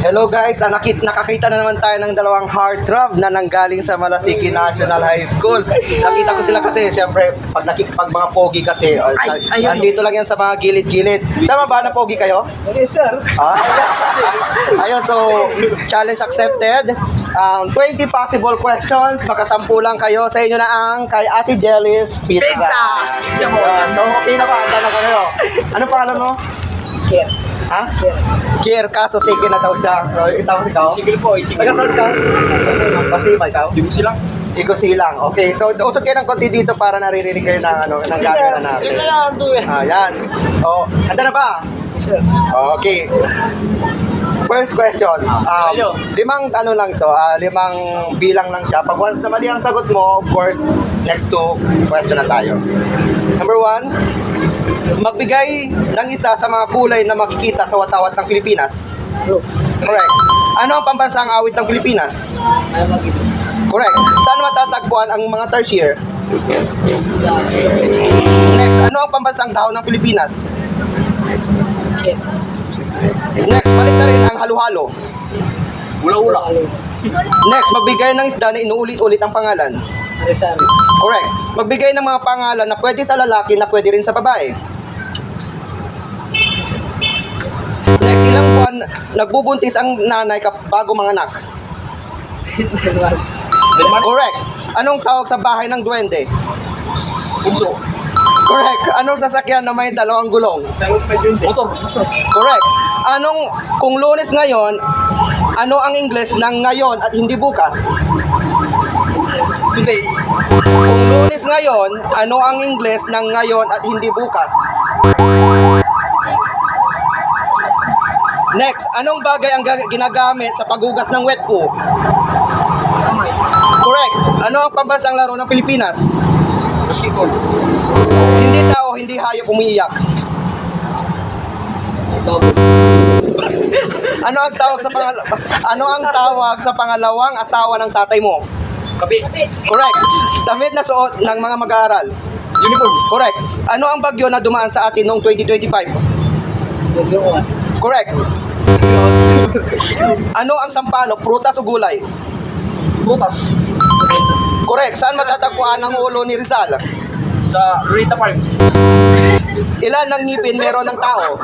Hello guys, nakakita na naman tayo ng dalawang heartthrob na nanggaling sa Malasiki National High School. Nakita ko sila kasi, syempre, pag mga pogi kasi, nandito lang yan sa mga gilid-gilid. Tama ba na pogi kayo? Yes, sir. Ayun, so, challenge accepted. 20 possible questions, makasampu lang kayo. Sa inyo na ang kay Ate Jelly's Pizza. Pizza mo. So, okay na ba? Handa na kayo. Anong pangalan mo? Kier. Ha? Kier, kaso taken na daw siya. Ikaw? Isigil po, isigil. Taga saan ka? Pasima, ikaw? Di mo silang. Chico Silang. Okay, so usod kayo ng konti dito para naririnig kayo ng gagawin natin. Yun na lang ito eh. Ayan. Oh, handa na ba? Yes, sir. Okay. First question. Limang ano lang to, limang bilang lang siya. Pag once na mali ang sagot mo, of course, next to question na tayo. Number 1, magbigay ng isa sa mga kulay na makikita sa watawat ng Pilipinas. Correct. Ano ang pambansang awit ng Pilipinas? Ayaw mag-ito. Correct. Saan matatagpuan ang mga tertiary? Sa Next, ano ang pambansang dahon ng Pilipinas? Kier. Next, balik na rin ang halo-halo. Ula-ula. Next, magbigay ng isda na inuulit-ulit ang pangalan. Sari-sari. Correct. Magbigay ng mga pangalan na pwede sa lalaki na pwede rin sa babae. Next, ilang buwan nagbubuntis ang nanay bago manganak? Correct. Anong tawag sa bahay ng duwende? Punso. Correct. Anong sasakyan na may dalawang gulong? Motor. Correct. Kung Lunes ngayon, ano ang Ingles ng ngayon at hindi bukas? Tuesday. Kung Lunes ngayon, ano ang Ingles ng ngayon at hindi bukas? Next, anong bagay ang ginagamit sa paghugas ng wet poo? Kamay. Correct. Ano ang pambansang laro ng Pilipinas? Basketball. Hindi tao, hindi hayop umiiyak. Baboy. Ano ang tawag sa pangalawang asawa ng tatay mo? Kape. Correct. Damit na suot ng mga mag-aaral. Uniform. Correct. Ano ang bagyo na dumaan sa atin noong 2025? Bagyo. Correct. Ano ang sampalok, prutas o gulay? Butas. Correct. Saan matatagpuan ang ulo ni Rizal? Sa Rita Park. Ilan ng ngipin meron ng tao?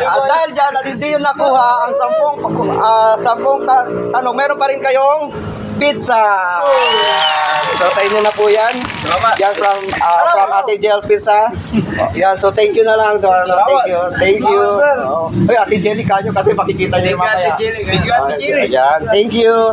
At dahil dyan at hindi yun nakuha ang sampung tanong, meron pa rin kayong pizza. So sa inyo na po yan. Salamat. Yan from Ate Jelly's Pizza. Yan, so thank you na lang doon. Thank you. Ay, Ate Jelly kanyo kasi makikita niyo mamaya. Thank you, Ate Jelly. Yan, thank you.